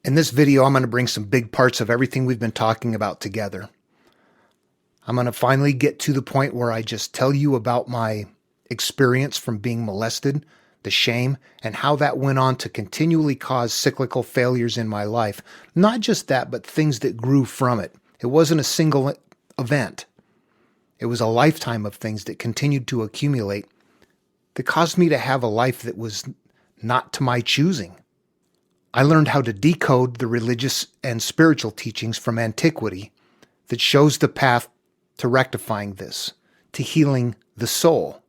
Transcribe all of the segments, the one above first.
In this video, I'm going to bring some big parts of everything we've been talking about together. I'm going to finally get to the point where I just tell you about my experience from being molested, the shame, and how that went on to continually cause cyclical failures in my life. Not just that, but things that grew from it. It wasn't a single event. It was a lifetime of things that continued to accumulate that caused me to have a life that was not to my choosing. I learned how to decode the religious and spiritual teachings from antiquity that shows the path to rectifying this, to healing the soul.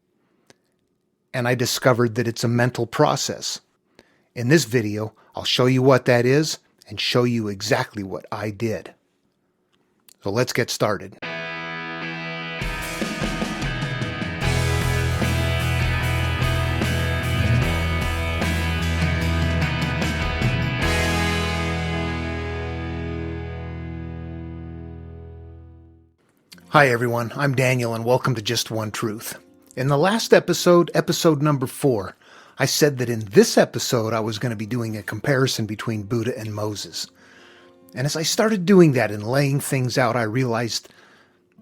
And I discovered that it's a mental process. In this video, I'll show you what that is and show you exactly what I did. So let's get started. Hi everyone, I'm Daniel and welcome to Just One Truth. In the last episode, episode number 4, I said that in this episode I was going to be doing a comparison between Buddha and Moses. And as I started doing that and laying things out, I realized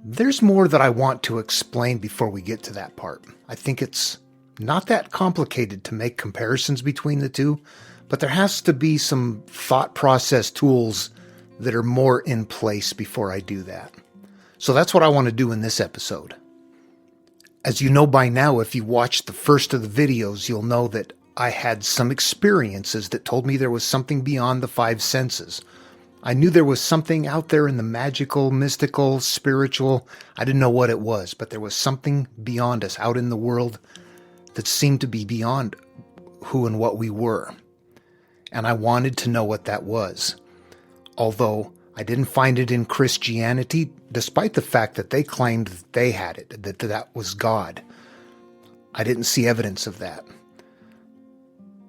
there's more that I want to explain before we get to that part. I think it's not that complicated to make comparisons between the two, but there has to be some thought process tools that are more in place before I do that. So that's what I want to do in this episode. As you know by now, if you watched the first of the videos, you'll know that I had some experiences that told me there was something beyond the 5 senses. I knew there was something out there in the magical, mystical, spiritual. I didn't know what it was, but there was something beyond us out in the world that seemed to be beyond who and what we were. And I wanted to know what that was. Although I didn't find it in Christianity, despite the fact that they claimed that they had it, that that was God. I didn't see evidence of that.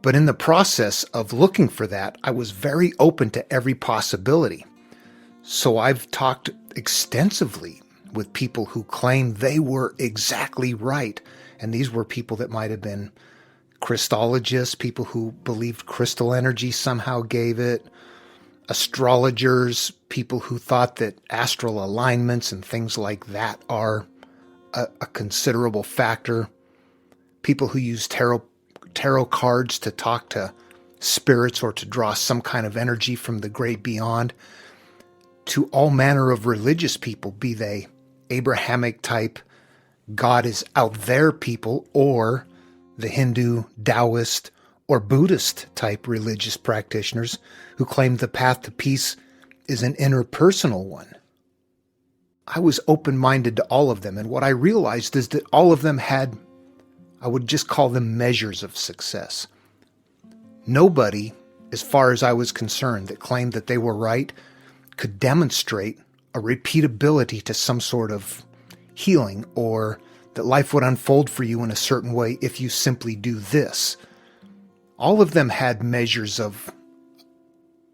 But in the process of looking for that, I was very open to every possibility. So I've talked extensively with people who claim they were exactly right. And these were people that might have been Christologists, people who believed crystal energy somehow gave it, astrologers, people who thought that astral alignments and things like that are a considerable factor, people who use tarot cards to talk to spirits or to draw some kind of energy from the great beyond, to all manner of religious people, be they Abrahamic type, God is out there people, or the Hindu, Taoist, or Buddhist type religious practitioners who claim the path to peace is an interpersonal one. I was open-minded to all of them, and what I realized is that all of them had, I would just call them measures of success. Nobody, as far as I was concerned, that claimed that they were right could demonstrate a repeatability to some sort of healing, or that life would unfold for you in a certain way if you simply do this. All of them had measures of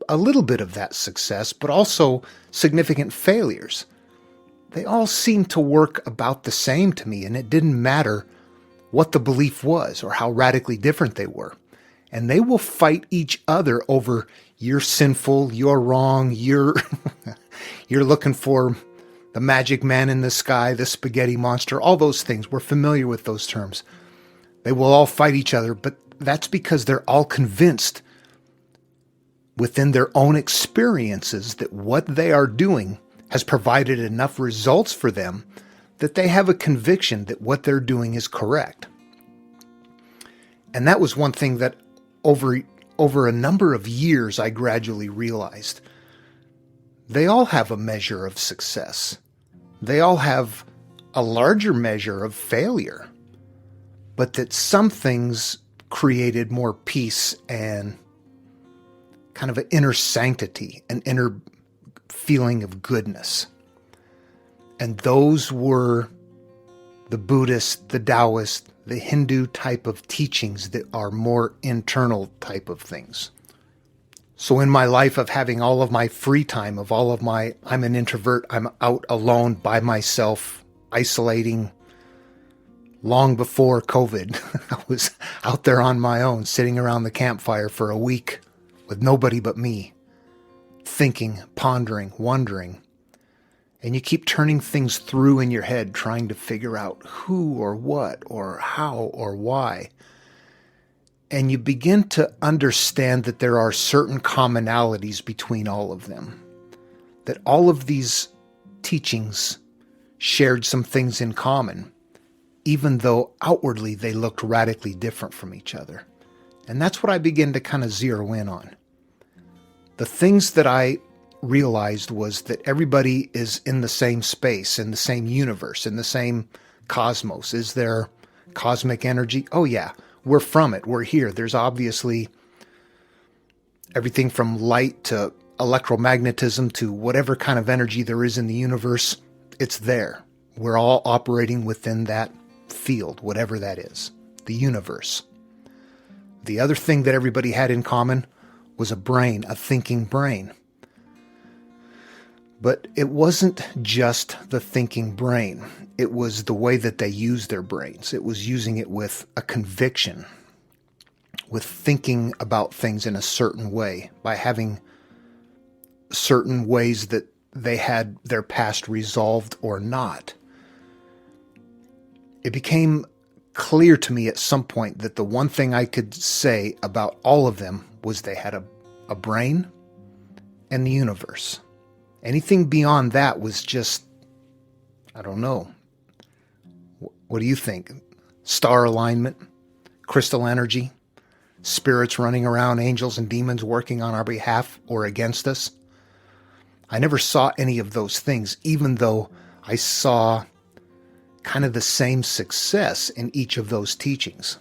a little bit of that success, but also significant failures. They all seemed to work about the same to me, and it didn't matter what the belief was or how radically different they were. And they will fight each other over, you're sinful, you're wrong, you're looking for the magic man in the sky, the spaghetti monster, all those things. We're familiar with those terms. They will all fight each other, but that's because they're all convinced within their own experiences that what they are doing has provided enough results for them that they have a conviction that what they're doing is correct. And that was one thing that over a number of years I gradually realized. They all have a measure of success. They all have a larger measure of failure. But that some things created more peace and kind of an inner sanctity, an inner feeling of goodness. And those were the Buddhist, the Taoist, the Hindu type of teachings that are more internal type of things. So in my life of having all of my free time, of all of my, I'm an introvert, I'm out alone by myself, isolating. Long before COVID, I was out there on my own, sitting around the campfire for a week with nobody but me. thinking, pondering, wondering. And you keep turning things through in your head, trying to figure out who or what or how or why. And you begin to understand that there are certain commonalities between all of them. That all of these teachings shared some things in common, even though outwardly they looked radically different from each other. And that's what I begin to kind of zero in on. The things that I realized was that everybody is in the same space, in the same universe, in the same cosmos. Is there cosmic energy? Oh yeah, we're from it. We're here. There's obviously everything from light to electromagnetism to whatever kind of energy there is in the universe. It's there. We're all operating within that field, whatever that is, the universe. The other thing that everybody had in common was a brain, a thinking brain. But it wasn't just the thinking brain. It was the way that they used their brains. It was using it with a conviction, with thinking about things in a certain way, by having certain ways that they had their past resolved or not. It became clear to me at some point that the one thing I could say about all of them was they had a brain and the universe. Anything beyond that was just, I don't know. What do you think? Star alignment, crystal energy, spirits running around, angels and demons working on our behalf or against us? I never saw any of those things, even though I saw kind of the same success in each of those teachings.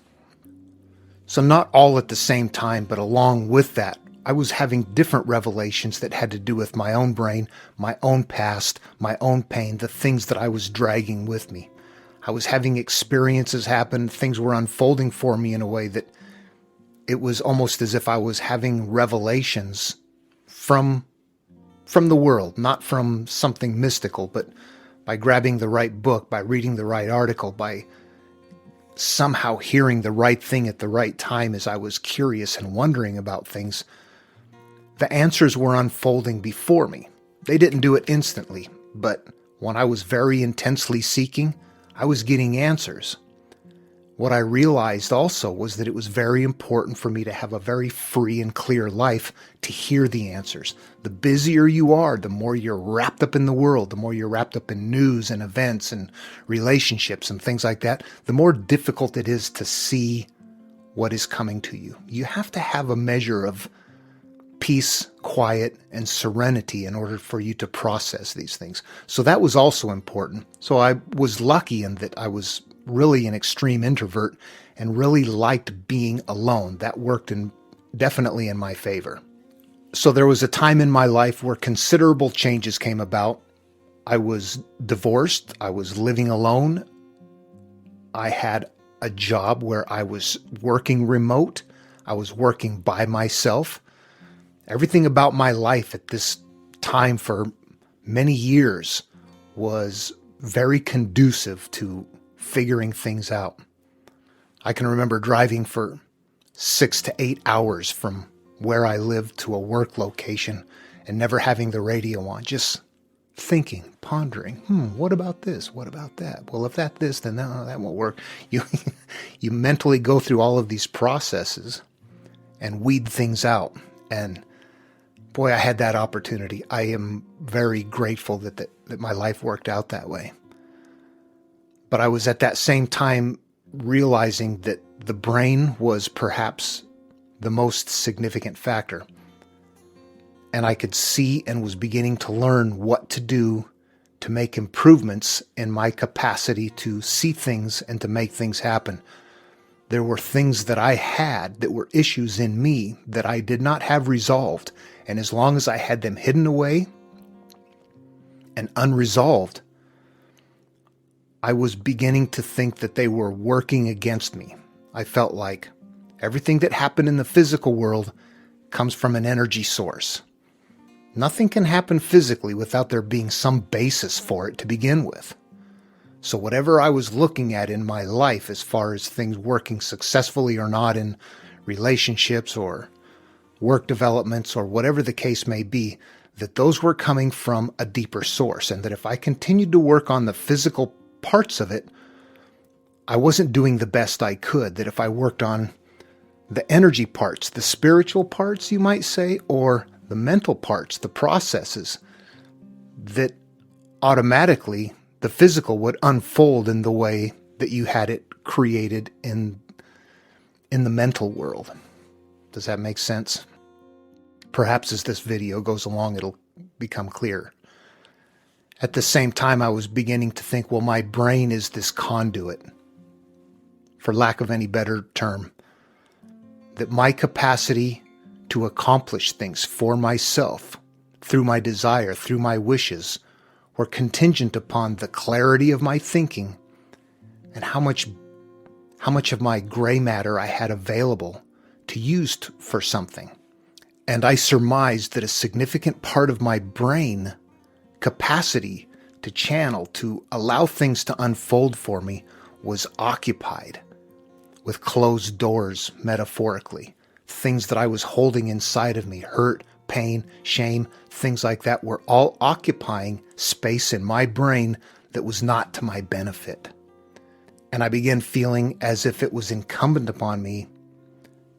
So not all at the same time, but along with that, I was having different revelations that had to do with my own brain, my own past, my own pain, the things that I was dragging with me. I was having experiences happen, things were unfolding for me in a way that it was almost as if I was having revelations from the world, not from something mystical, but by grabbing the right book, by reading the right article, by somehow hearing the right thing at the right time as I was curious and wondering about things. The answers were unfolding before me. They didn't do it instantly, but when I was very intensely seeking, I was getting answers. What I realized also was that it was very important for me to have a very free and clear life to hear the answers. The busier you are, the more you're wrapped up in the world, the more you're wrapped up in news and events and relationships and things like that, the more difficult it is to see what is coming to you. You have to have a measure of peace, quiet, and serenity in order for you to process these things. So that was also important. So I was lucky in that I was really an extreme introvert and really liked being alone. That worked definitely in my favor. So there was a time in my life where considerable changes came about. I was divorced. I was living alone. I had a job where I was working remote. I was working by myself. Everything about my life at this time for many years was very conducive to figuring things out. I can remember driving for 6 to 8 hours from where I lived to a work location and never having the radio on, just thinking, pondering, what about this? What about that? Well, if that this, then no, that won't work. You mentally go through all of these processes and weed things out. And boy, I had that opportunity. I am very grateful that my life worked out that way. But I was at that same time realizing that the brain was perhaps the most significant factor. And I could see and was beginning to learn what to do to make improvements in my capacity to see things and to make things happen. There were things that I had that were issues in me that I did not have resolved. And as long as I had them hidden away and unresolved, I was beginning to think that they were working against me. I felt like everything that happened in the physical world comes from an energy source. Nothing can happen physically without there being some basis for it to begin with. So whatever I was looking at in my life as far as things working successfully or not in relationships or work developments or whatever the case may be, that those were coming from a deeper source, and that if I continued to work on the physical parts of it, I wasn't doing the best I could. That if I worked on the energy parts, the spiritual parts, you might say, or the mental parts, the processes, that automatically the physical would unfold in the way that you had it created in the mental world. Does that make sense? Perhaps as this video goes along, it'll become clearer. At the same time, I was beginning to think, well, my brain is this conduit, for lack of any better term, that my capacity to accomplish things for myself, through my desire, through my wishes, were contingent upon the clarity of my thinking and how much of my gray matter I had available to use for something. And I surmised that a significant part of my brain capacity to channel, to allow things to unfold for me, was occupied with closed doors, metaphorically. Things that I was holding inside of me, hurt, pain, shame, things like that, were all occupying space in my brain that was not to my benefit. And I began feeling as if it was incumbent upon me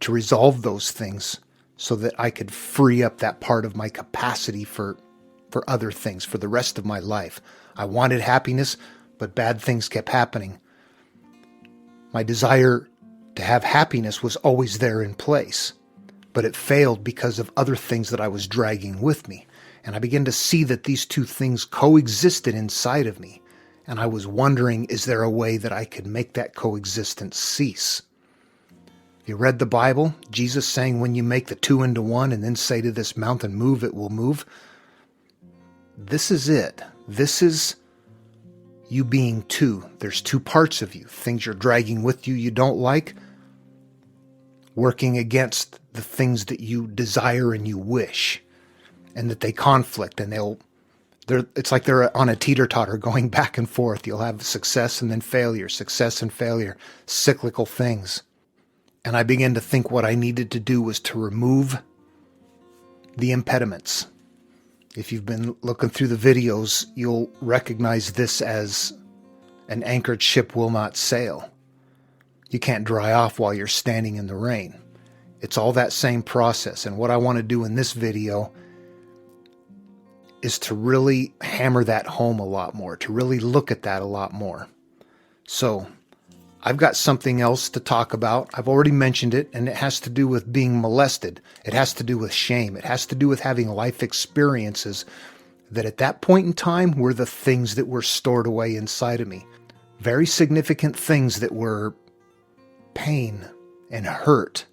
to resolve those things so that I could free up that part of my capacity for other things, for the rest of my life. I wanted happiness, but bad things kept happening. My desire to have happiness was always there in place, but it failed because of other things that I was dragging with me. And I began to see that these two things coexisted inside of me. And I was wondering, is there a way that I could make that coexistence cease? You read the Bible? Jesus saying, when you make the two into one and then say to this mountain, move, it will move. This is it. This is you being two. There's two parts of you. Things you're dragging with you don't like, working against the things that you desire and you wish, and that they conflict, and it's like they're on a teeter-totter going back and forth. You'll have success and then failure, success and failure, cyclical things. And I began to think what I needed to do was to remove the impediments. If you've been looking through the videos, you'll recognize this as an anchored ship will not sail. You can't dry off while you're standing in the rain. It's all that same process. And what I want to do in this video is to really hammer that home a lot more, to really look at that a lot more. So I've got something else to talk about. I've already mentioned it, and it has to do with being molested. It has to do with shame. It has to do with having life experiences that at that point in time were the things that were stored away inside of me. Very significant things that were pain and hurt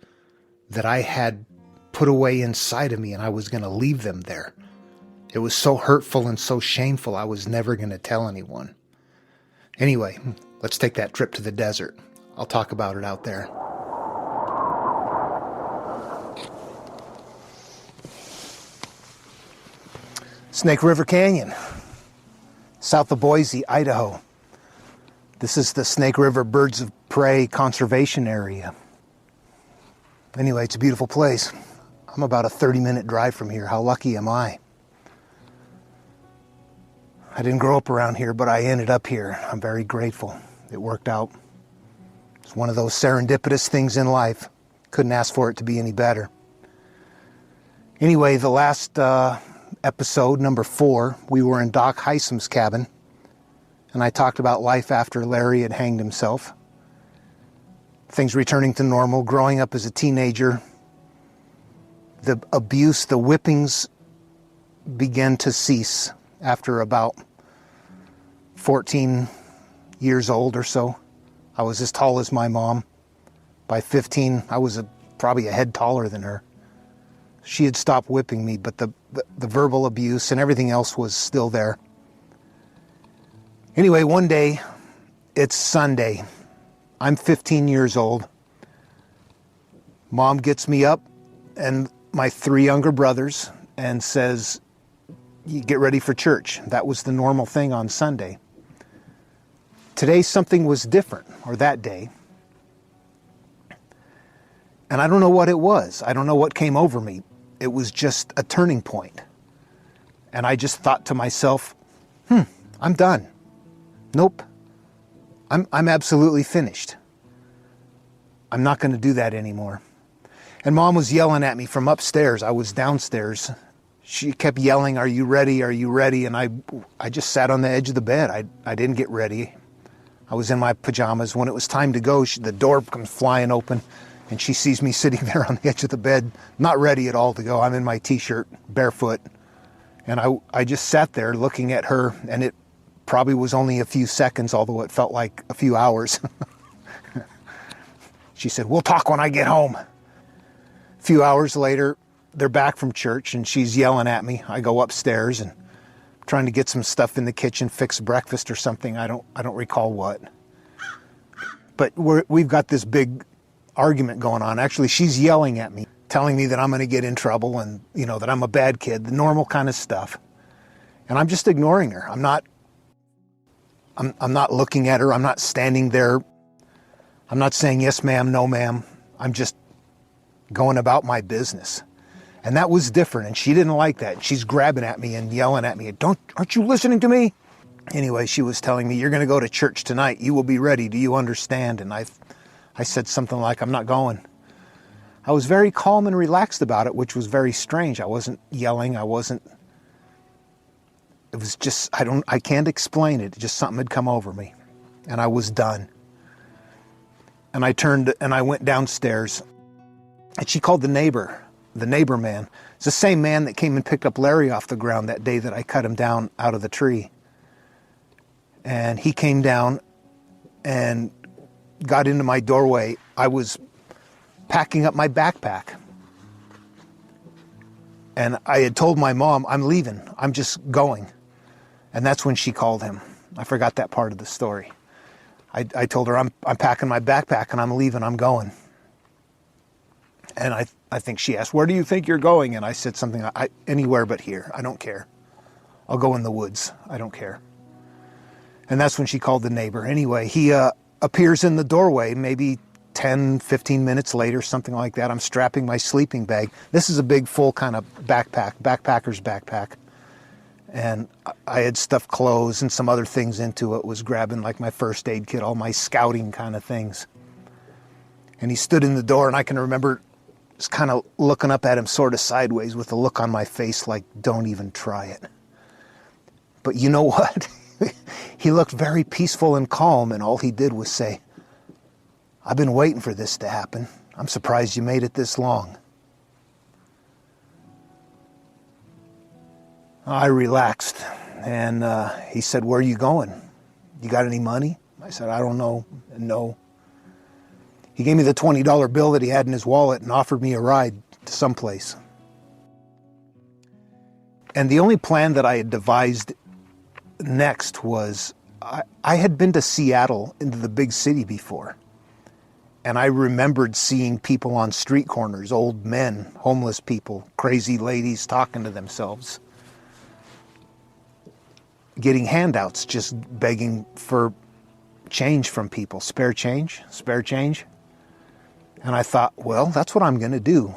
that I had put away inside of me, and I was going to leave them there. It was so hurtful and so shameful, I was never going to tell anyone. Anyway, let's take that trip to the desert. I'll talk about it out there. Snake River Canyon, south of Boise, Idaho. This is the Snake River Birds of Prey Conservation Area. Anyway, it's a beautiful place. I'm about a 30-minute drive from here. How lucky am I? I didn't grow up around here, but I ended up here. I'm very grateful. It worked out. It's one of those serendipitous things in life. Couldn't ask for it to be any better. Anyway, the last episode, number 4, we were in Doc Heisom's cabin, and I talked about life after Larry had hanged himself. Things returning to normal, growing up as a teenager. The abuse, the whippings began to cease after about 14 years old or so. I was as tall as my mom. By 15, I was probably a head taller than her. She had stopped whipping me, but the verbal abuse and everything else was still there. Anyway, one day, it's Sunday. I'm 15 years old. Mom gets me up and my 3 younger brothers and says, you get ready for church. That was the normal thing on Sunday. Today something was different, or that day. And I don't know what it was. I don't know what came over me. It was just a turning point. And I just thought to myself, I'm done. Nope. I'm absolutely finished. I'm not going to do that anymore. And Mom was yelling at me from upstairs. I was downstairs. She kept yelling, "Are you ready? Are you ready?" And I just sat on the edge of the bed. I didn't get ready. I was in my pajamas. When it was time to go, the door comes flying open, and she sees me sitting there on the edge of the bed, not ready at all to go. I'm in my t-shirt, barefoot. And I just sat there looking at her, and it probably was only a few seconds, although it felt like a few hours. She said, "We'll talk when I get home." A few hours later, they're back from church, and she's yelling at me. I go upstairs and trying to get some stuff in the kitchen, fix breakfast or something. I don't recall what. But we've got this big argument going on. Actually, she's yelling at me, telling me that I'm going to get in trouble and, that I'm a bad kid, the normal kind of stuff. And I'm just ignoring her. I'm not looking at her. I'm not standing there. I'm not saying yes, ma'am, no, ma'am. I'm just going about my business. And that was different, and she didn't like that. She's grabbing at me and yelling at me, "Aren't you listening to me?" Anyway, she was telling me, "You're going to go to church tonight. You will be ready. Do you understand?" And I said something like, "I'm not going." I was very calm and relaxed about it, which was very strange. I wasn't yelling. It was just, I can't explain it. Just something had come over me, and I was done. And I turned and I went downstairs, and she called the neighbor man. It's the same man that came and picked up Larry off the ground that day that I cut him down out of the tree. And he came down and got into my doorway. I was packing up my backpack. And I had told my mom, "I'm leaving. I'm just going." And that's when she called him. I forgot that part of the story. I told her, I'm packing my backpack and I'm leaving. I'm going. And I think she asked, "Where do you think you're going?" And I said something, "Anywhere but here. I don't care. I'll go in the woods. I don't care." And that's when she called the neighbor. Anyway, he appears in the doorway maybe 10, 15 minutes later, something like that. I'm strapping my sleeping bag. This is a big, full kind of backpacker's backpack. And I had stuffed clothes and some other things into it. Was grabbing like my first aid kit, all my scouting kind of things. And he stood in the door, and I can remember just kind of looking up at him sort of sideways with a look on my face like, "Don't even try it." But you know what? He looked very peaceful and calm, and all he did was say, "I've been waiting for this to happen. I'm surprised you made it this long." I relaxed, and he said, "Where are you going? You got any money?" I said, "I don't know." No. He gave me the $20 bill that he had in his wallet and offered me a ride to someplace. And the only plan that I had devised next was, I had been to Seattle, into the big city before. And I remembered seeing people on street corners, old men, homeless people, crazy ladies talking to themselves, getting handouts, just begging for change from people, spare change. And I thought, well, that's what I'm going to do.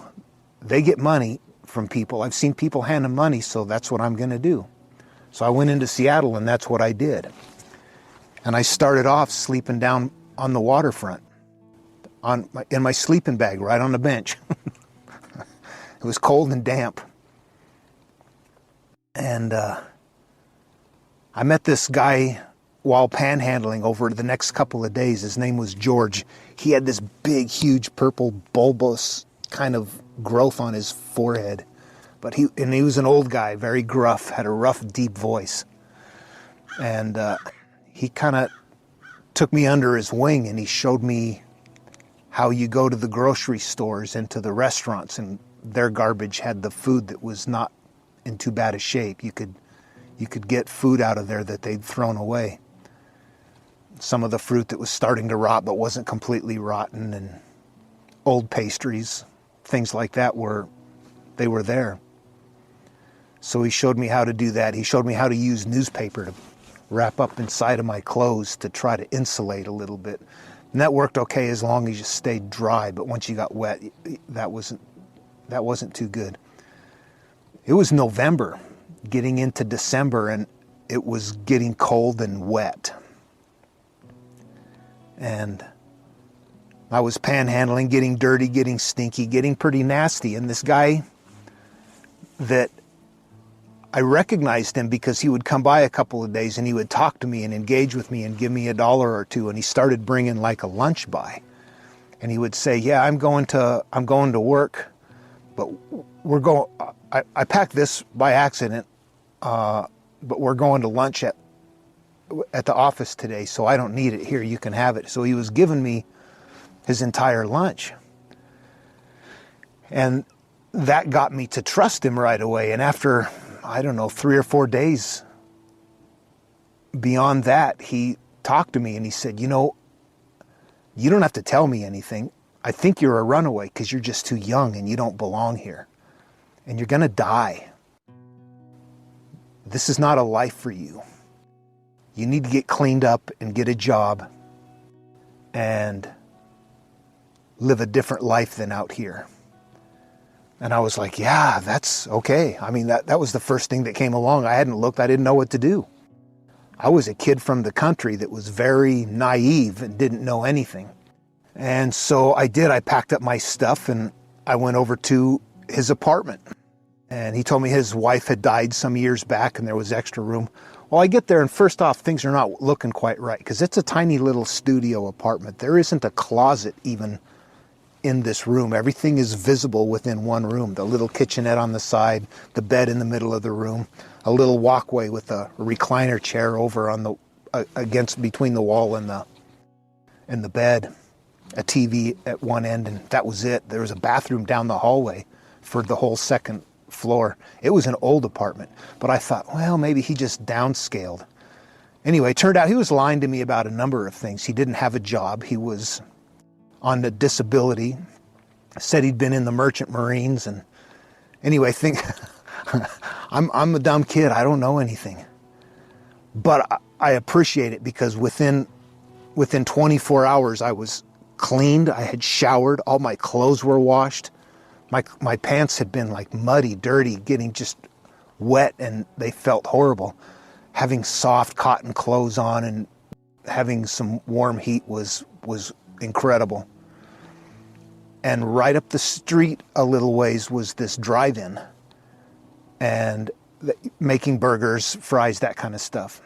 They get money from people. I've seen people hand them money, so that's what I'm going to do. So I went into Seattle, and that's what I did. And I started off sleeping down on the waterfront, in my sleeping bag, right on the bench. It was cold and damp. And I met this guy while panhandling over the next couple of days. His name was George. He had this big, huge, purple, bulbous kind of growth on his forehead. But he was an old guy, very gruff, had a rough, deep voice. And he kind of took me under his wing, and he showed me how you go to the grocery stores and to the restaurants, and their garbage had the food that was not in too bad a shape. You could get food out of there that they'd thrown away. Some of the fruit that was starting to rot but wasn't completely rotten, and old pastries, things like that were there. So he showed me how to do that. He showed me how to use newspaper to wrap up inside of my clothes to try to insulate a little bit. And that worked okay as long as you stayed dry, but once you got wet, that wasn't too good. It was November. getting into December, and it was getting cold and wet. And I was panhandling, getting dirty, getting stinky, getting pretty nasty. And this guy that I recognized him because he would come by a couple of days and he would talk to me and engage with me and give me $1 or $2. And he started bringing like a lunch by. And he would say, yeah, I'm going to work, but I packed this by accident, but we're going to lunch at the office today, so I don't need it. Here, you can have it. So he was giving me his entire lunch. And that got me to trust him right away. And after, I don't know, 3 or 4 days beyond that, he talked to me and he said, you know, you don't have to tell me anything. I think you're a runaway because you're just too young and you don't belong here. And you're going to die. This is not a life for you. You need to get cleaned up and get a job and live a different life than out here. And I was like, yeah, that's okay. I mean, that was the first thing that came along. I hadn't looked. I didn't know what to do. I was a kid from the country that was very naive and didn't know anything. And so I did. I packed up my stuff and I went over to his apartment. And he told me his wife had died some years back and there was extra room. Well, I get there and first off, things are not looking quite right because it's a tiny little studio apartment. There isn't a closet even in this room. Everything is visible within one room. The little kitchenette on the side, the bed in the middle of the room, a little walkway with a recliner chair over on the between the wall and the bed, a TV at one end, and that was it. There was a bathroom down the hallway for the whole second floor. It was an old apartment, but I thought, well, maybe he just downscaled. Anyway, it turned out he was lying to me about a number of things. He didn't have a job. He was on a disability, said he'd been in the Merchant Marines, and anyway, I'm a dumb kid. I don't know anything. But I appreciate it because within 24 hours, I was cleaned. I had showered. All my clothes were washed. My pants had been like muddy, dirty, getting just wet, and they felt horrible. Having soft cotton clothes on and having some warm heat was incredible. And right up the street a little ways was this drive-in and making burgers, fries, that kind of stuff.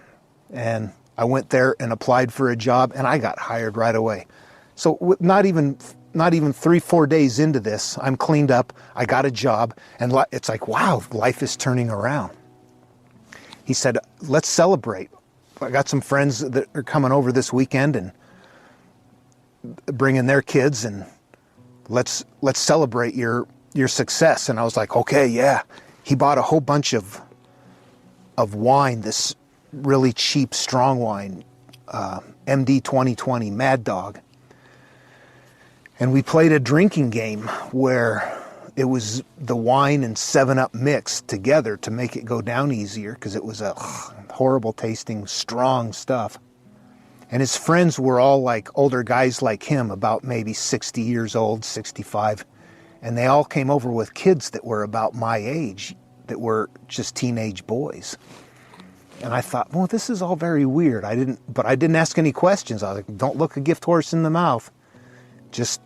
And I went there and applied for a job and I got hired right away. So not even 3-4 days into this, I'm cleaned up, I got a job, and it's like, wow, life is turning around. He said, let's celebrate. I got some friends that are coming over this weekend and bringing their kids, and let's celebrate your success. And I was like, okay, yeah. He bought a whole bunch of wine, this really cheap strong wine, MD 2020 Mad Dog. And we played a drinking game where it was the wine and 7-Up mixed together to make it go down easier because it was a horrible tasting, strong stuff. And his friends were all like older guys like him, about maybe 60 years old, 65. And they all came over with kids that were about my age, that were just teenage boys. And I thought, well, this is all very weird. But I didn't ask any questions. I was like, don't look a gift horse in the mouth. Just,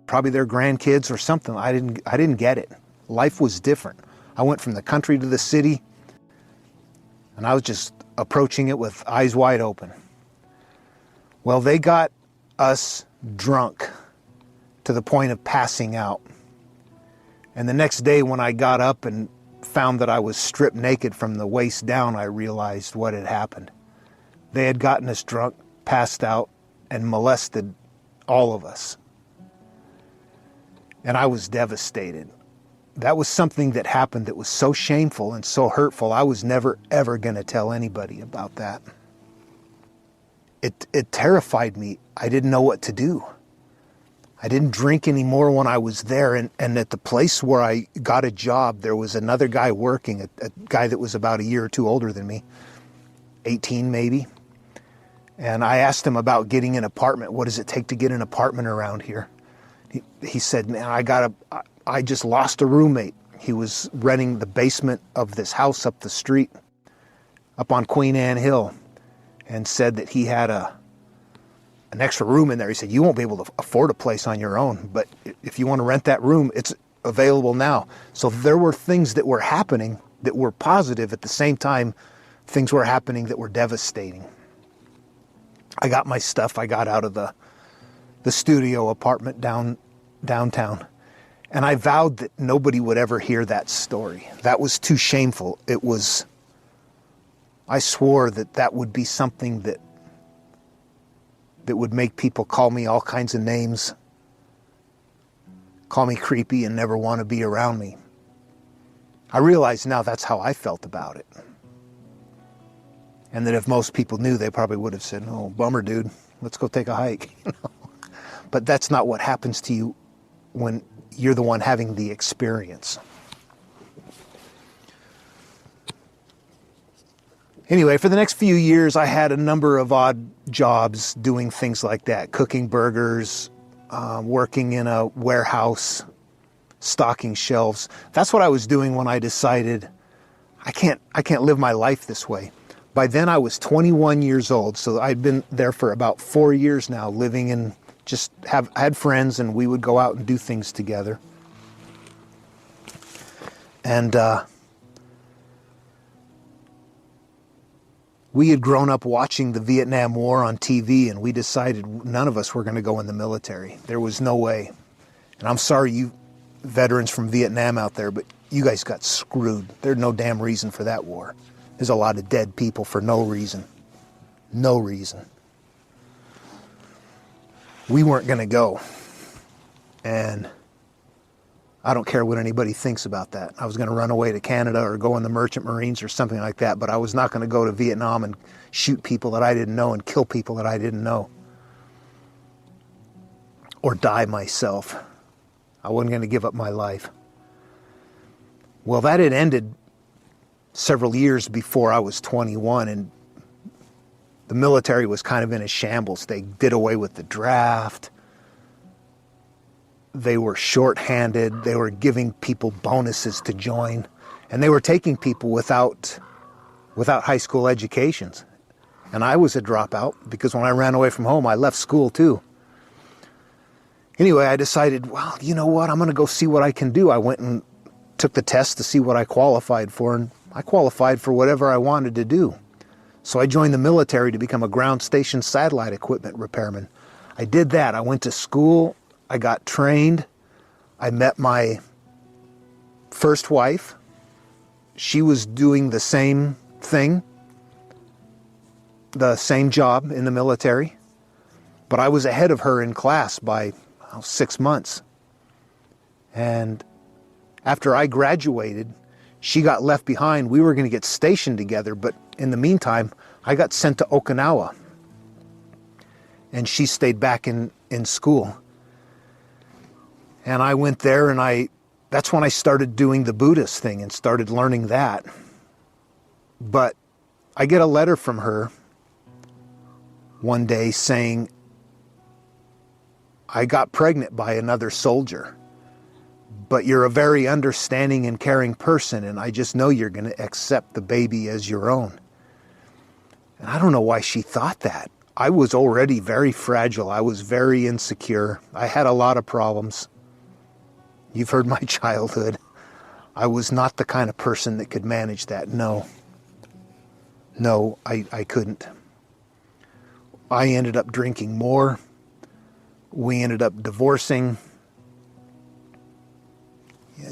probably their grandkids or something. I didn't get it. Life was different. I went from the country to the city, and I was just approaching it with eyes wide open. Well, they got us drunk to the point of passing out. And the next day when I got up and found that I was stripped naked from the waist down, I realized what had happened. They had gotten us drunk, passed out, and molested all of us. And I was devastated. That was something that happened that was so shameful and so hurtful. I was never, ever going to tell anybody about that. It terrified me. I didn't know what to do. I didn't drink anymore when I was there. And at the place where I got a job, there was another guy working, a guy that was about a year or two older than me, 18 maybe. And I asked him about getting an apartment. What does it take to get an apartment around here? He said, man, I just lost a roommate. He was renting the basement of this house up the street, up on Queen Anne Hill, and said that he had an extra room in there. He said, you won't be able to afford a place on your own, but if you want to rent that room, it's available now. So there were things that were happening that were positive. At the same time, things were happening that were devastating. I got my stuff. I got out of the studio apartment downtown. And I vowed that nobody would ever hear that story. That was too shameful. I swore that would be something that would make people call me all kinds of names, call me creepy and never want to be around me. I realize now that's how I felt about it. And that if most people knew, they probably would have said, oh, bummer, dude, let's go take a hike. But that's not what happens to you when you're the one having the experience. Anyway, for the next few years, I had a number of odd jobs doing things like that. Cooking burgers, working in a warehouse, stocking shelves. That's what I was doing when I decided I can't live my life this way. By then I was 21 years old, so I'd been there for about 4 years now, living in, I had friends, and we would go out and do things together. And we had grown up watching the Vietnam War on TV, and we decided none of us were going to go in the military. There was no way. And I'm sorry, you veterans from Vietnam out there, but you guys got screwed. There's no damn reason for that war. There's a lot of dead people for no reason. No reason. We weren't going to go. And I don't care what anybody thinks about that. I was going to run away to Canada or go in the Merchant Marines or something like that, but I was not going to go to Vietnam and shoot people that I didn't know and kill people that I didn't know. Or die myself. I wasn't going to give up my life. Well, that had ended several years before I was 21, and the military was kind of in a shambles. They did away with the draft. They were short-handed. They were giving people bonuses to join, and they were taking people without high school educations. And I was a dropout because when I ran away from home, I left school too. Anyway, I decided, well, you know what? I'm going to go see what I can do. I went and took the test to see what I qualified for, and I qualified for whatever I wanted to do. So I joined the military to become a ground station satellite equipment repairman. I did that. I went to school. I got trained. I met my first wife. She was doing the same thing, the same job in the military, but I was ahead of her in class by 6 months. And after I graduated, she got left behind. We were going to get stationed together, but in the meantime, I got sent to Okinawa, and she stayed back in school. And I went there, and that's when I started doing the Buddhist thing and started learning that. But I get a letter from her one day saying, I got pregnant by another soldier, but you're a very understanding and caring person, and I just know you're going to accept the baby as your own. And I don't know why she thought that. I was already very fragile. I was very insecure. I had a lot of problems. You've heard my childhood. I was not the kind of person that could manage that. No, I couldn't. I ended up drinking more. We ended up divorcing.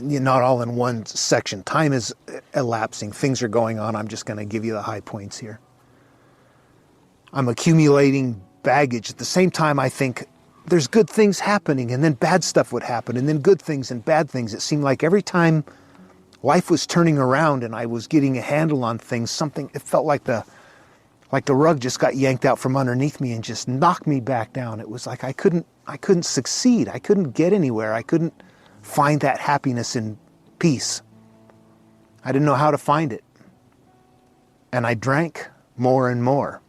Not all in one section. Time is elapsing. Things are going on. I'm just going to give you the high points here. I'm accumulating baggage. At the same time, I think there's good things happening, and then bad stuff would happen, and then good things and bad things. It seemed like every time life was turning around and I was getting a handle on things, it felt like the rug just got yanked out from underneath me and just knocked me back down. It was like I couldn't succeed. I couldn't get anywhere. I couldn't find that happiness and peace. I didn't know how to find it. And I drank more and more.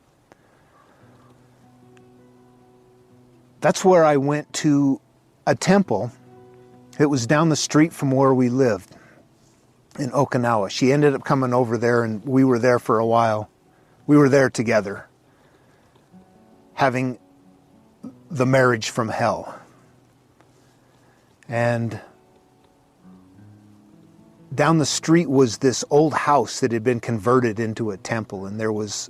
That's where I went to a temple. It was down the street from where we lived. in Okinawa. She ended up coming over there, and we were there for a while. We were there together, having the marriage from hell. And down the street was this old house that had been converted into a temple, and there was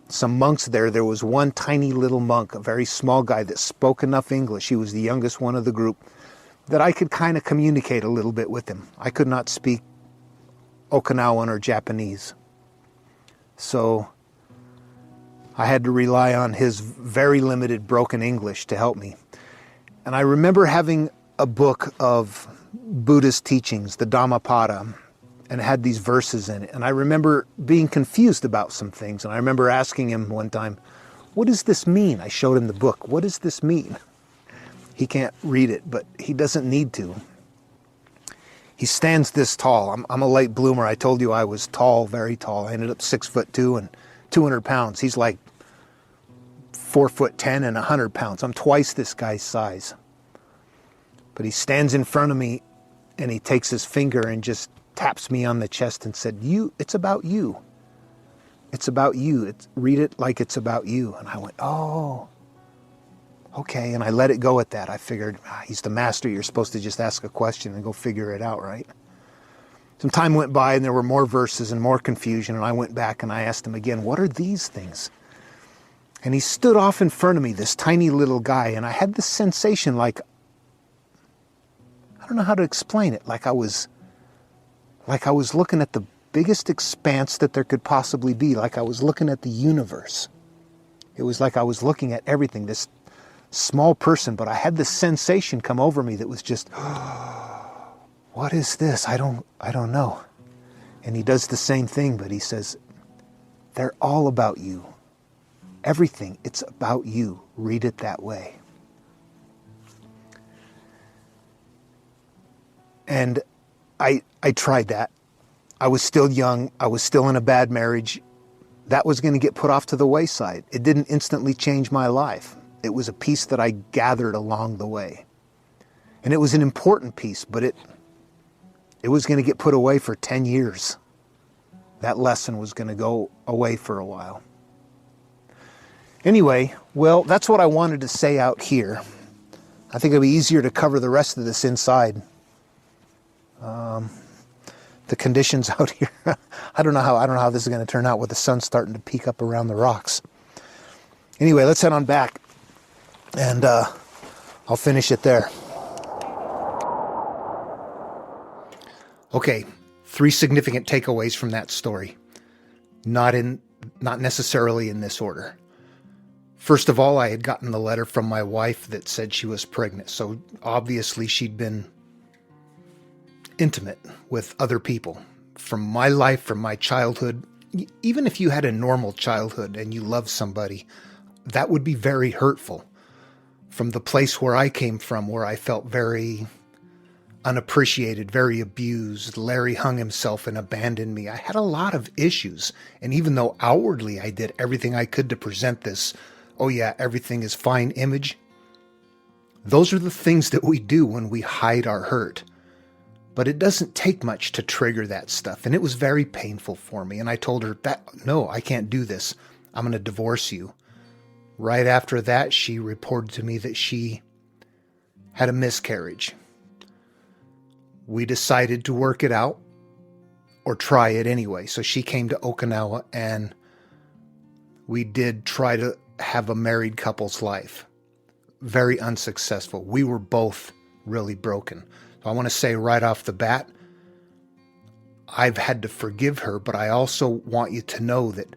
some monks there. There was one tiny little monk, a very small guy that spoke enough English. He was the youngest one of the group, that I could kind of communicate a little bit with him. I could not speak Okinawan or Japanese. So I had to rely on his very limited broken English to help me. And I remember having a book of Buddhist teachings, the Dhammapada, and it had these verses in it. And I remember being confused about some things. And I remember asking him one time, what does this mean? I showed him the book. What does this mean? He can't read it, but he doesn't need to. He stands this tall. I'm a late bloomer. I told you I was tall, very tall. I ended up 6'2" and 200 pounds. He's like 4'10" and 100 pounds. I'm twice this guy's size. But he stands in front of me and he takes his finger and just taps me on the chest and said, it's about you. It's about you. Read it like it's about you. And I went, oh, okay. And I let it go at that. I figured, he's the master. You're supposed to just ask a question and go figure it out, right? Some time went by and there were more verses and more confusion. And I went back and I asked him again, what are these things? And he stood off in front of me, this tiny little guy. And I had this sensation like, I don't know how to explain it. Like I was looking at the biggest expanse that there could possibly be. Like I was looking at the universe. It was like I was looking at everything, this small person, but I had this sensation come over me that was just, what is this? I don't know. And he does the same thing, but he says, they're all about you. Everything, it's about you. Read it that way. And I tried that. I was still young. I was still in a bad marriage. That was going to get put off to the wayside. It didn't instantly change my life. It was a piece that I gathered along the way. And it was an important piece, but it was going to get put away for 10 years. That lesson was going to go away for a while. Anyway, well, that's what I wanted to say out here. I think it'll be easier to cover the rest of this inside. The conditions out here, I don't know how this is going to turn out with the sun starting to peek up around the rocks. Anyway, let's head on back, and I'll finish it there. Okay, 3 significant takeaways from that story. Not necessarily in this order. First of all, I had gotten the letter from my wife that said she was pregnant, so obviously she'd been intimate with other people from my life, from my childhood. Even if you had a normal childhood and you loved somebody, that would be very hurtful. From the place where I came from, where I felt very unappreciated, very abused. Larry hung himself and abandoned me. I had a lot of issues. And even though outwardly I did everything I could to present this, oh yeah, everything is fine image, those are the things that we do when we hide our hurt. But it doesn't take much to trigger that stuff. And it was very painful for me. And I told her, no, I can't do this. I'm going to divorce you. Right after that, she reported to me that she had a miscarriage. We decided to work it out or try it anyway. So she came to Okinawa and we did try to have a married couple's life. Very unsuccessful. We were both really broken. So I want to say right off the bat, I've had to forgive her, but I also want you to know that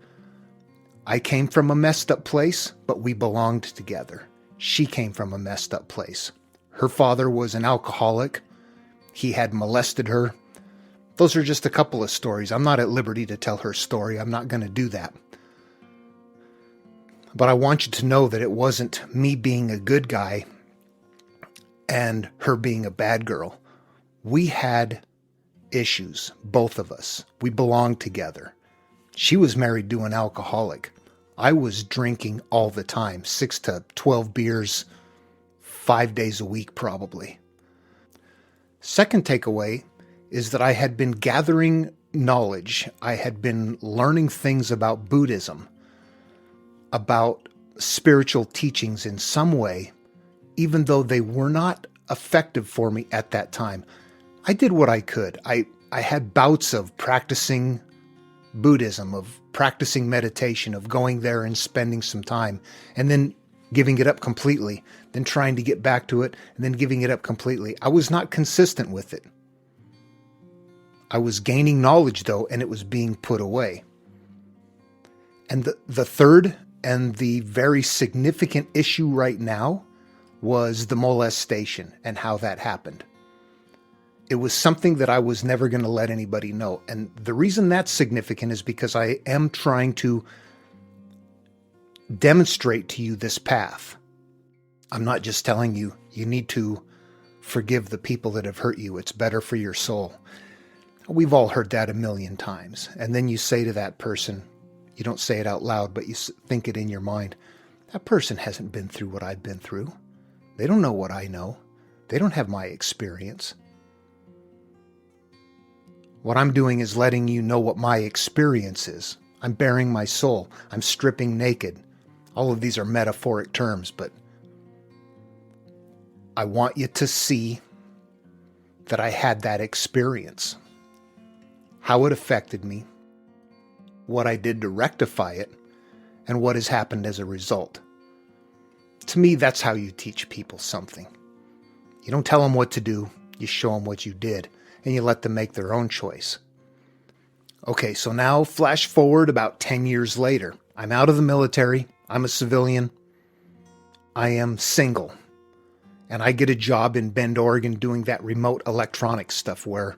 I came from a messed up place, but we belonged together. She came from a messed up place. Her father was an alcoholic. He had molested her. Those are just a couple of stories. I'm not at liberty to tell her story. I'm not going to do that. But I want you to know that it wasn't me being a good guy and her being a bad girl. We had issues, both of us. We belonged together. She was married to an alcoholic. I was drinking all the time, 6 to 12 beers, 5 days a week probably. Second takeaway is that I had been gathering knowledge. I had been learning things about Buddhism, about spiritual teachings in some way, even though they were not effective for me at that time. I did what I could. I had bouts of practicing Buddhism, of practicing meditation, of going there and spending some time, and then giving it up completely, then trying to get back to it, and then giving it up completely. I was not consistent with it. I was gaining knowledge, though, and it was being put away. And the third and the very significant issue right now was the molestation and how that happened. It was something that I was never going to let anybody know. And the reason that's significant is because I am trying to demonstrate to you this path. I'm not just telling you, you need to forgive the people that have hurt you. It's better for your soul. We've all heard that a million times. And then you say to that person, you don't say it out loud, but you think it in your mind, that person hasn't been through what I've been through. They don't know what I know. They don't have my experience. What I'm doing is letting you know what my experience is. I'm bearing my soul. I'm stripping naked. All of these are metaphoric terms, but I want you to see that I had that experience, how it affected me, what I did to rectify it, and what has happened as a result. To me, that's how you teach people something. You don't tell them what to do, you show them what you did, and you let them make their own choice. Okay, so now flash forward about 10 years later. I'm out of the military, I'm a civilian, I am single, and I get a job in Bend, Oregon doing that remote electronics stuff where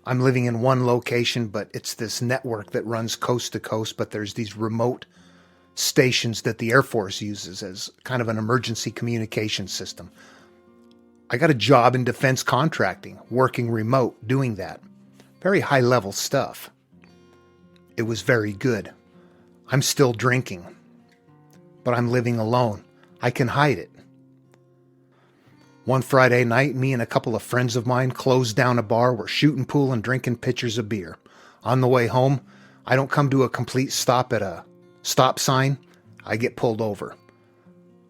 I'm living in one location, but it's this network that runs coast to coast, but there's these remote stations that the Air Force uses as kind of an emergency communication system. I got a job in defense contracting, working remote, doing that. Very high level stuff. It was very good. I'm still drinking, but I'm living alone. I can hide it. One Friday night, me and a couple of friends of mine closed down a bar. We're shooting pool and drinking pitchers of beer. On the way home, I don't come to a complete stop at a stop sign. I get pulled over.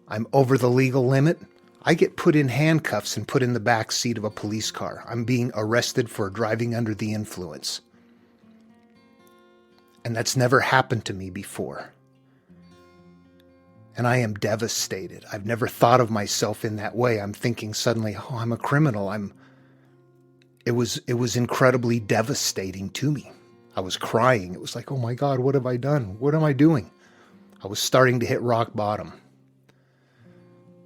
I'm over the legal limit. I get put in handcuffs and put in the back seat of a police car. I'm being arrested for driving under the influence. And that's never happened to me before. And I am devastated. I've never thought of myself in that way. I'm thinking suddenly, oh, I'm a criminal. It was incredibly devastating to me. I was crying. It was like, oh my God, what have I done? What am I doing? I was starting to hit rock bottom.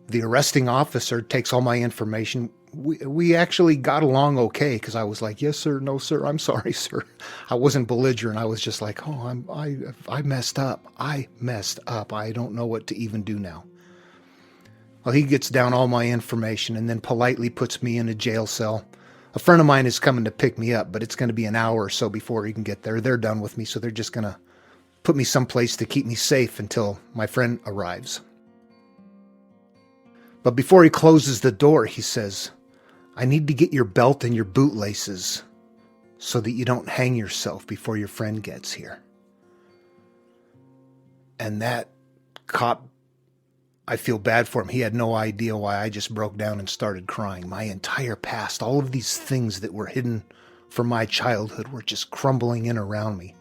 The arresting officer takes all my information. We actually got along okay because I was like, yes, sir, no, sir, I'm sorry, sir. I wasn't belligerent. I was just like, oh, I messed up. I messed up. I don't know what to even do now. Well, he gets down all my information and then politely puts me in a jail cell. A friend of mine is coming to pick me up, but it's going to be an hour or so before he can get there. They're done with me, so they're just going to put me someplace to keep me safe until my friend arrives. But before he closes the door, he says, I need to get your belt and your bootlaces so that you don't hang yourself before your friend gets here. And that cop, I feel bad for him. He had no idea why I just broke down and started crying. My entire past, all of these things that were hidden from my childhood were just crumbling in around me.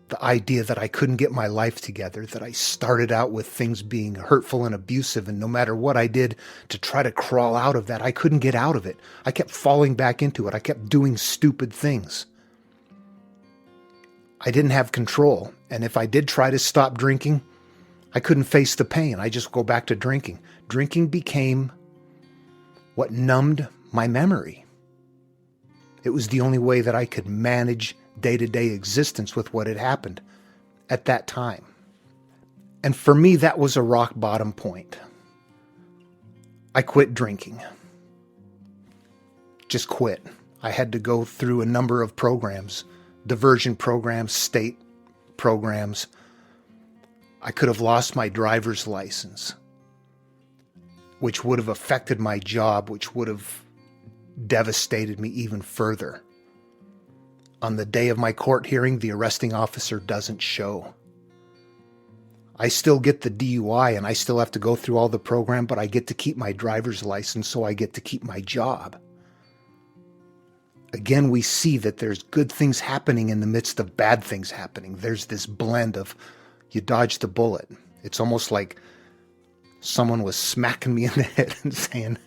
The idea that I couldn't get my life together, that I started out with things being hurtful and abusive, and no matter what I did to try to crawl out of that, I couldn't get out of it. I kept falling back into it. I kept doing stupid things. I didn't have control, and if I did try to stop drinking, I couldn't face the pain. I just go back to drinking. Drinking became what numbed my memory. It was the only way that I could manage day-to-day existence with what had happened at that time. And for me, that was a rock bottom point. I quit drinking. Just quit. I had to go through a number of programs, diversion programs, state programs. I could have lost my driver's license, which would have affected my job, which would have devastated me even further. On the day of my court hearing, the arresting officer doesn't show. I still get the DUI and I still have to go through all the program, but I get to keep my driver's license, so I get to keep my job. Again, we see that there's good things happening in the midst of bad things happening. There's this blend of you dodged a bullet. It's almost like someone was smacking me in the head and saying,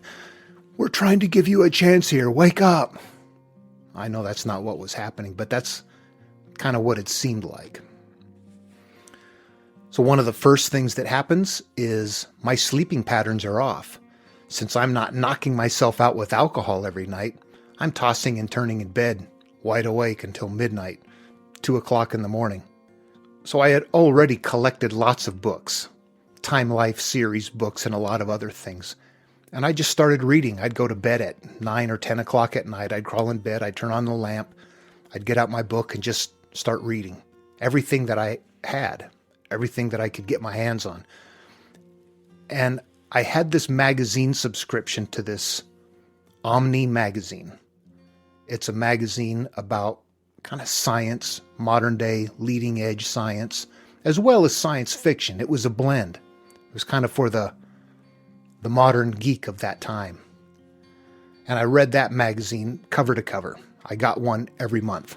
"We're trying to give you a chance here. Wake up." I know that's not what was happening, but that's kind of what it seemed like. So one of the first things that happens is my sleeping patterns are off. Since I'm not knocking myself out with alcohol every night, I'm tossing and turning in bed, wide awake until midnight, 2 o'clock in the morning. So I had already collected lots of books, Time Life series books and a lot of other things. And I just started reading. I'd go to bed at 9 or 10 o'clock at night. I'd crawl in bed. I'd turn on the lamp. I'd get out my book and just start reading. Everything that I had, everything that I could get my hands on. And I had this magazine subscription to this Omni magazine. It's a magazine about kind of science, modern day leading edge science, as well as science fiction. It was a blend. It was kind of for the modern geek of that time. And I read that magazine cover to cover. I got one every month.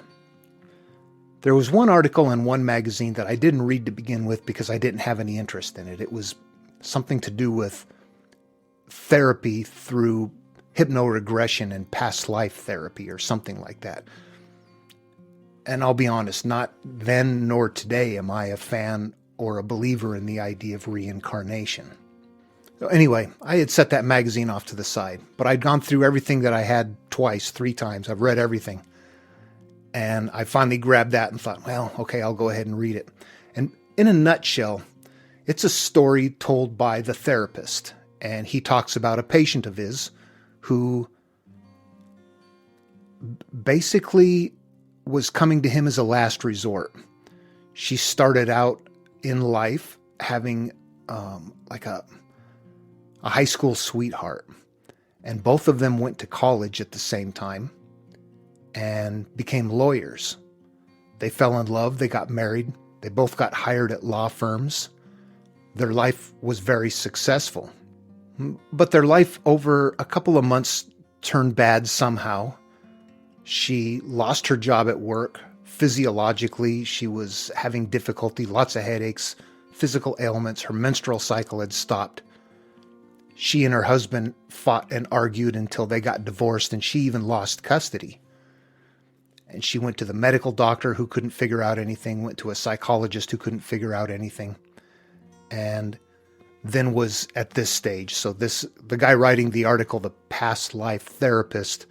There was one article in one magazine that I didn't read to begin with because I didn't have any interest in it. It was something to do with therapy through hypnoregression and past life therapy or something like that. And I'll be honest, not then nor today am I a fan or a believer in the idea of reincarnation. So anyway, I had set that magazine off to the side, but I'd gone through everything that I had twice, 3 times. I've read everything. And I finally grabbed that and thought, well, okay, I'll go ahead and read it. And in a nutshell, it's a story told by the therapist. And he talks about a patient of his who basically was coming to him as a last resort. She started out in life having like a high school sweetheart. And both of them went to college at the same time and became lawyers. They fell in love. They got married. They both got hired at law firms. Their life was very successful. But their life over a couple of months turned bad somehow. She lost her job at work. Physiologically, she was having difficulty, lots of headaches, physical ailments. Her menstrual cycle had stopped. She and her husband fought and argued until they got divorced, and she even lost custody. And she went to the medical doctor who couldn't figure out anything, went to a psychologist who couldn't figure out anything, and then was at this stage. So the guy writing the article, the past life therapist,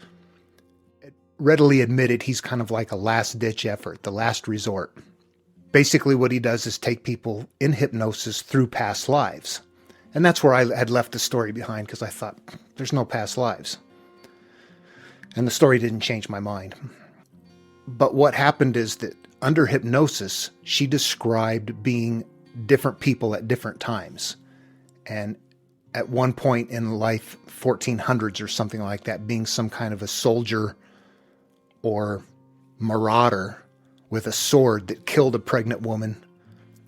readily admitted he's kind of like a last-ditch effort, the last resort. Basically what he does is take people in hypnosis through past lives. And that's where I had left the story behind, because I thought, there's no past lives. And the story didn't change my mind. But what happened is that under hypnosis, she described being different people at different times. And at one point in life, 1400s or something like that, being some kind of a soldier or marauder with a sword that killed a pregnant woman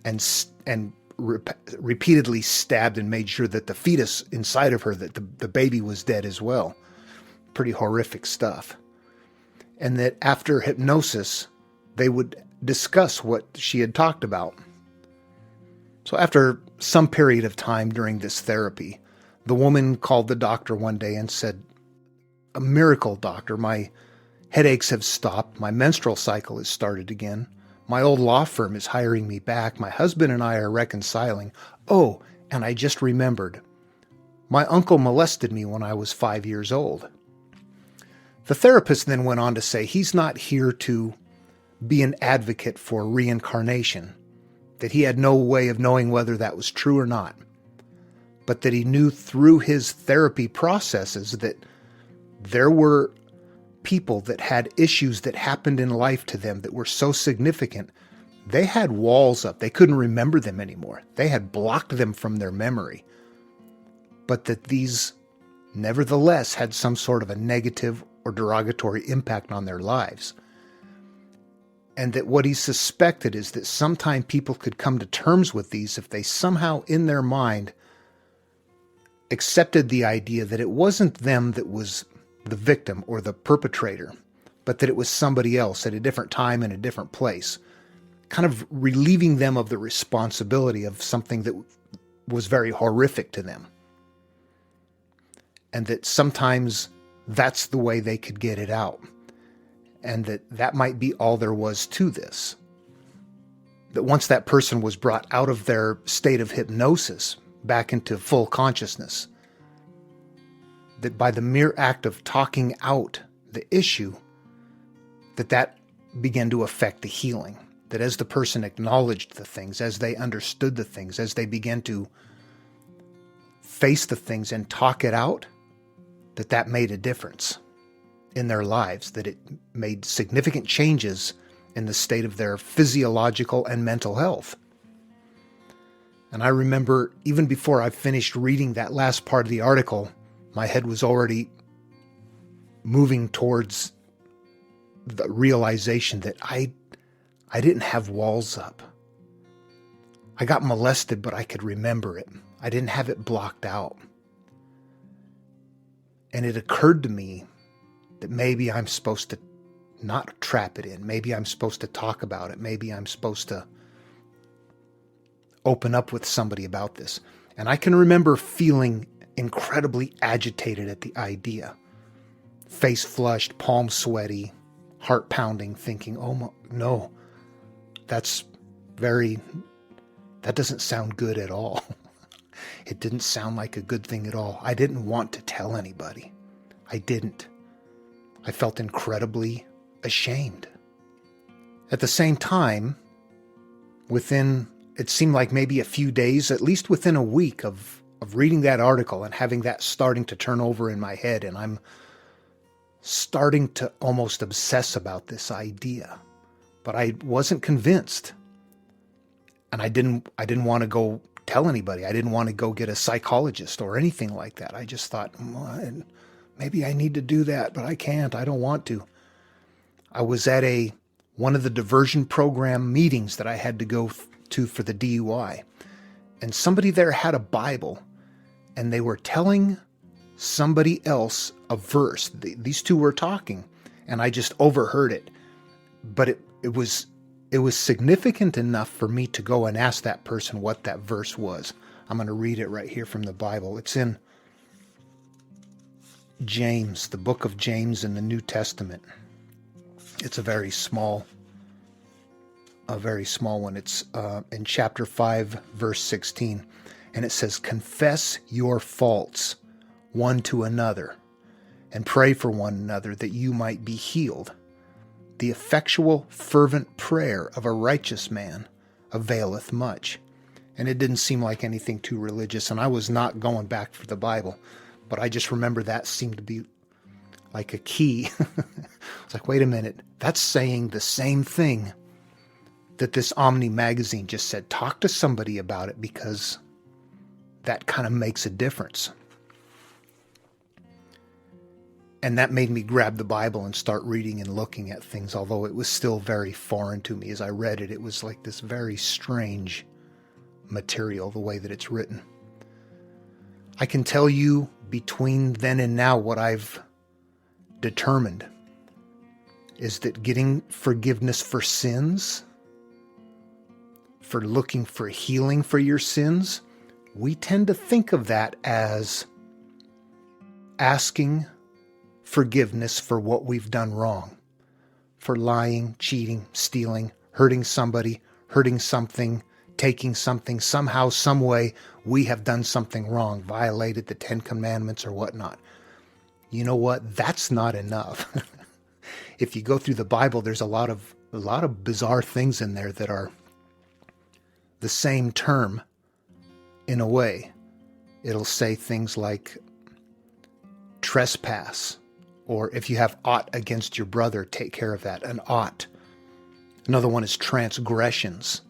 and repeatedly stabbed and made sure that the fetus inside of her, that the baby was dead as well. Pretty horrific stuff. And that after hypnosis, they would discuss what she had talked about. So after some period of time during this therapy, the woman called the doctor one day and said, "A miracle, doctor. My headaches have stopped. My menstrual cycle has started again. My old law firm is hiring me back. My husband and I are reconciling. Oh, and I just remembered. My uncle molested me when I was 5 years old." The therapist then went on to say he's not here to be an advocate for reincarnation, that he had no way of knowing whether that was true or not, but that he knew through his therapy processes that there were people that had issues that happened in life to them that were so significant, they had walls up. They couldn't remember them anymore. They had blocked them from their memory. But that these nevertheless had some sort of a negative or derogatory impact on their lives. And that what he suspected is that sometime people could come to terms with these if they somehow in their mind accepted the idea that it wasn't them that was the victim or the perpetrator, but that it was somebody else at a different time and a different place, kind of relieving them of the responsibility of something that was very horrific to them. And that sometimes that's the way they could get it out. And that might be all there was to this. That once that person was brought out of their state of hypnosis back into full consciousness, that by the mere act of talking out the issue, that began to affect the healing. That as the person acknowledged the things, as they understood the things, as they began to face the things and talk it out, that made a difference in their lives, that it made significant changes in the state of their physiological and mental health. And I remember even before I finished reading that last part of the article, my head was already moving towards the realization that I didn't have walls up. I got molested, but I could remember it. I didn't have it blocked out. And it occurred to me that maybe I'm supposed to not trap it in. Maybe I'm supposed to talk about it. Maybe I'm supposed to open up with somebody about this. And I can remember feeling incredibly agitated at the idea. Face flushed, palms sweaty, heart pounding, thinking, no, that doesn't sound good at all. It didn't sound like a good thing at all. I didn't want to tell anybody. I didn't. I felt incredibly ashamed. At the same time, it seemed like maybe a few days, at least within a week of reading that article and having that starting to turn over in my head, and I'm starting to almost obsess about this idea. But I wasn't convinced. And I didn't want to go tell anybody. I didn't want to go get a psychologist or anything like that. I just thought, maybe I need to do that, but I can't. I don't want to. I was at one of the diversion program meetings that I had to go to for the DUI. And somebody there had a Bible, and they were telling somebody else a verse. These two were talking, and I just overheard it. But it was significant enough for me to go and ask that person what that verse was. I'm going to read it right here from the Bible. It's in James, the book of James in the New Testament. It's a very small one. It's in chapter 5, verse 16. And it says, "Confess your faults one to another, and pray for one another that you might be healed. The effectual, fervent prayer of a righteous man availeth much." And it didn't seem like anything too religious, and I was not going back for the Bible, but I just remember that seemed to be like a key. It's like, wait a minute, that's saying the same thing that this Omni magazine just said. Talk to somebody about it, because that kind of makes a difference. And that made me grab the Bible and start reading and looking at things, although it was still very foreign to me. As I read it, it was like this very strange material, the way that it's written. I can tell you between then and now what I've determined is that getting forgiveness for sins, for looking for healing for your sins, we tend to think of that as asking forgiveness for what we've done wrong, for lying, cheating, stealing, hurting somebody, hurting something, taking something. Somehow, some way, we have done something wrong, violated the 10 Commandments or whatnot. You know what? That's not enough. If you go through the Bible, there's a lot of bizarre things in there that are the same term in a way. It'll say things like trespass, or if you have aught against your brother, take care of that, an ought. Another one is transgressions.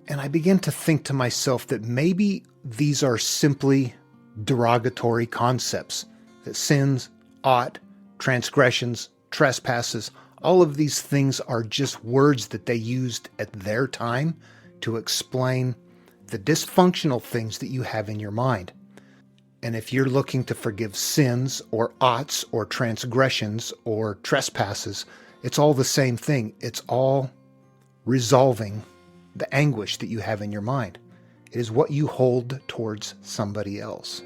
And I begin to think to myself that maybe these are simply derogatory concepts. That sins, ought, transgressions, trespasses, all of these things are just words that they used at their time to explain the dysfunctional things that you have in your mind. And if you're looking to forgive sins or oughts or transgressions or trespasses, it's all the same thing. It's all resolving the anguish that you have in your mind. It is what you hold towards somebody else.